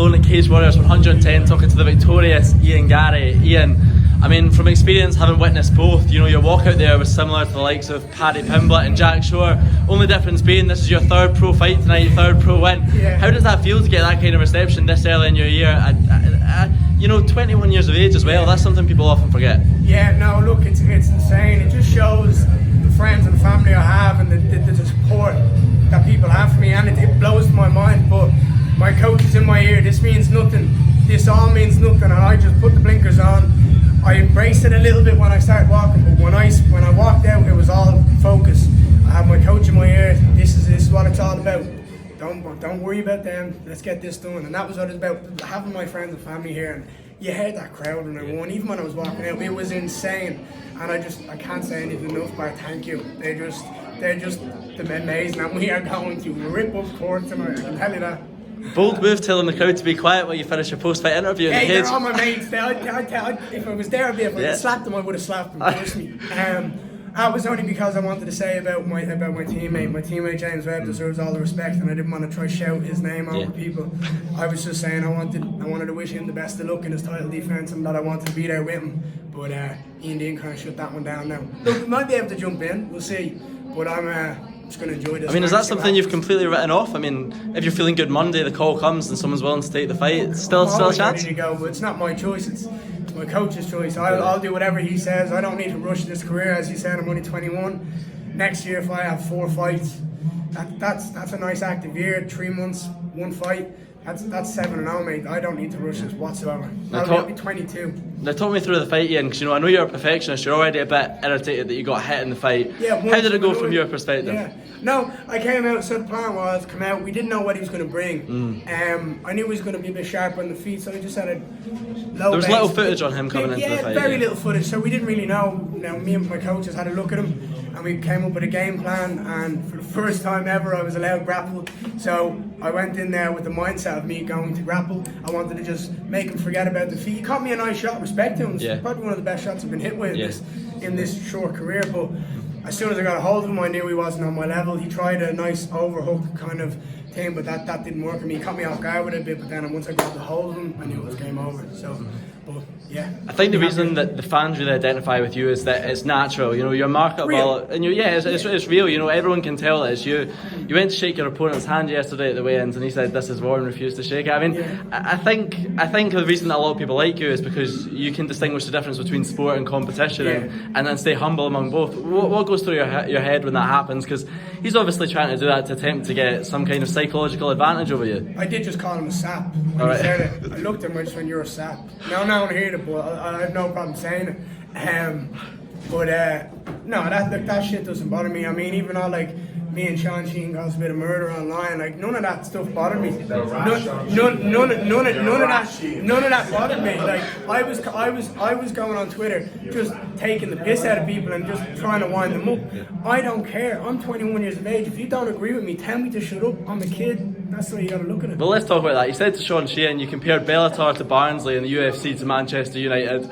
alone at Cage Warriors 110 talking to the victorious Garry. Ian, I mean, from experience, having witnessed both, you know, your walk out there was similar to the likes of Paddy Pimblett and Jack Shore. Only difference being this is your third pro fight tonight, third pro win. Yeah. How does that feel to get that kind of reception this early in your year? You know, 21 years of age as well, that's something people often forget. Yeah, no, look, it's insane. It just shows the friends and family I have and the support that people have for me, and it blows my mind. But my coach is in my ear. This means nothing. This all means nothing, and I just put the blinkers on. I embraced it a little bit when I started walking, but when I walked out, it was all focus. I had my coach in my ear. This is what it's all about. Don't worry about them. Let's get this done. And that was what it was about. Having my friends and family here, and you heard that crowd when I won. Even when I was walking out, it was insane. And I can't say anything enough, but thank you. They're just amazing, and we are going to rip up court tonight. I can tell you that. Bold move telling the crowd to be quiet while you finish your post-fight interview. Hey, they're all my mates. If I was there, if I slapped them, I would have slapped them. Trust me. That was only because I wanted to say about my teammate. My teammate James Webb deserves all the respect, and I didn't want to try shout his name over people. I was just saying I wanted to wish him the best of luck in his title defense, and that I wanted to be there with him. But Ian Dean kind of shut that one down now. Look, we might be able to jump in. We'll see. But I'm just going to enjoy this. I mean, is that something you've completely written off? I mean, if you're feeling good Monday, the call comes and someone's willing to take the fight, it's still a chance? Ready to go, but it's not my choice. It's my coach's choice. I'll do whatever he says. I don't need to rush this career. As you said, I'm only 21. Next year, if I have 4 fights, that's a nice active year. 3 months, 1 fight. That's 7-0, mate. I don't need to rush this whatsoever. I'll be 22. Now talk me through the fight, Ian, because you know I know you're a perfectionist. You're already a bit irritated that you got hit in the fight. Yeah. How did it go from your perspective? Yeah. No, I came out. So the plan was come out. We didn't know what he was going to bring. I knew he was going to be a bit sharp on the feet, so I just had a low. There was base. little footage on him coming into the fight. Very little footage. So we didn't really know. You know, me and my coaches had a look at him, and we came up with a game plan. And for the first time ever, I was allowed grapple. So I went in there with the mindset of me going to grapple. I wanted to just make him forget about the feet. He caught me a nice shot. Respect him. It's probably one of the best shots I've been hit with in this short career. But as soon as I got a hold of him, I knew he wasn't on my level. He tried a nice overhook kind of thing, but that didn't work for me. He caught me off guard with it a bit, but then once I got the hold of him, I knew it was game over. So, but yeah. I think the reason that the fans really identify with you is that it's natural. You know, you're marketable, real. and it's real. You know, everyone can tell it's you. You went to shake your opponent's hand yesterday at the weigh-ins, and he said, "This is war," and refused to shake it. I mean, I think the reason that a lot of people like you is because you can distinguish the difference between sport and competition, and then stay humble among both. What goes through your head when that happens? Because he's obviously trying to do that to attempt to get some kind of psychological advantage over you. I did just call him a sap when he said it. I looked at him and just went, "You're a sap." Now I want to hear it, but I have no problem saying it. No, that shit doesn't bother me. I mean, even all like me and Sean Sheen caused a bit of murder online. Like none of that stuff bothered me. None of that bothered me. Like I was going on Twitter just taking the piss out of people and just trying to wind them up. I don't care. I'm 21 years of age. If you don't agree with me, tell me to shut up. I'm a kid. That's the way you got to look at it. Well, let's talk about that. You said to Sean Sheehan, you compared Bellator to Barnsley and the UFC to Manchester United.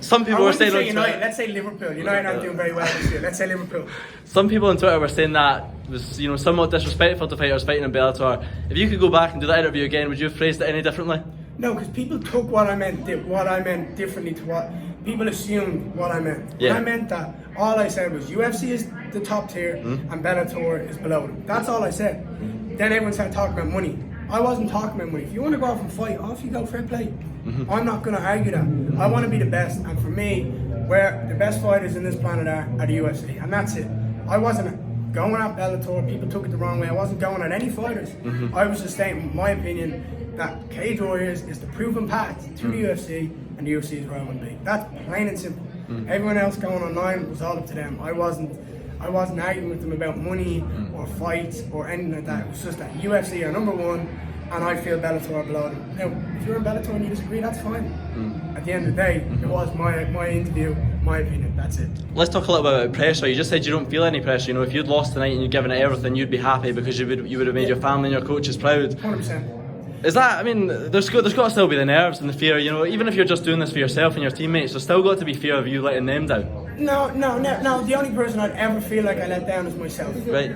Some people were saying United. Let's say Liverpool. United aren't doing very well this year. Let's say Liverpool. Some people on Twitter were saying that was, you know, somewhat disrespectful to fighters fighting in Bellator. If you could go back and do that interview again, would you have phrased it any differently? No, because people took what I meant differently to what people assumed what I meant. Yeah. I meant that all I said was UFC is the top tier and Bellator is below them. That's all I said. Then everyone started talking about money. I wasn't talking about money. If you want to go off and fight, off you go, fair play. I'm not going to argue that. I want to be the best, and for me, where the best fighters in this planet are the UFC, and that's it. I wasn't going at Bellator. People took it the wrong way. I wasn't going at any fighters. I was just stating my opinion that Cage Warriors is the proven path to the UFC, and the UFC is where I want to be. That's plain and simple. Everyone else going online was all up to them. I wasn't arguing with them about money or fights or anything like that. It was just that UFC are number one, and I feel Bellator are below them. Now, if you're in Bellator and you disagree, that's fine. At the end of the day, it was my interview, my opinion. That's it. Let's talk a little bit about pressure. You just said you don't feel any pressure. You know, if you'd lost tonight and you'd given it everything, you'd be happy because you would have made your family and your coaches proud. 100%. Is that? I mean, there's got to still be the nerves and the fear. You know, even if you're just doing this for yourself and your teammates, there's still got to be fear of you letting them down. No. The only person I'd ever feel like I let down is myself. Right.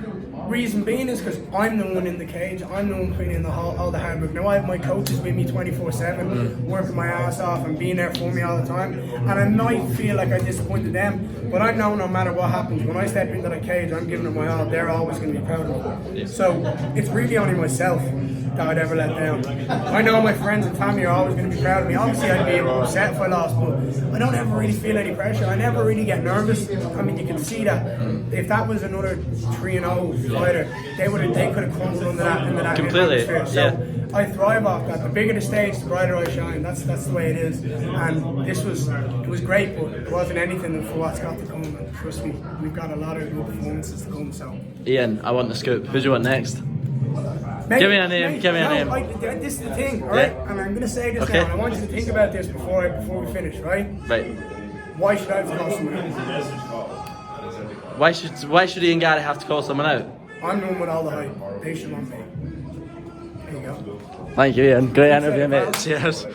reason being is because I'm the one in the cage. I'm the one putting in all the hard work. Now I have my coaches with me 24/7, working my ass off and being there for me all the time. And I might feel like I disappointed them, but I know no matter what happens, when I step into the cage, I'm giving it my all. They're always going to be proud of me. So it's really only myself that I'd ever let down. I know my friends and family are always going to be proud of me. Obviously, I'd be upset if I lost, but I don't ever really feel any pressure. I never really get nervous. I mean, you can see that. If that was another 3-0 fighter, they could have crumbled under that Completely. atmosphere. So I thrive off that. The bigger the stage, the brighter I shine. That's the way it is. And it was great, but it wasn't anything for what's got to come. And trust me, we've got a lot of good performances to come. So Ian, I want the scoop. Who do you want next? Give me a name. Give me a name. This is the thing, all right? And I'm going to say this now, and I want you to think about this before we finish, right? Right. Why should I have to call someone out? Why should Ian Garry have to call someone out? I'm the one with all the hype. They should want me. There you go. Thank you, Ian. Great interview, mate. Cheers.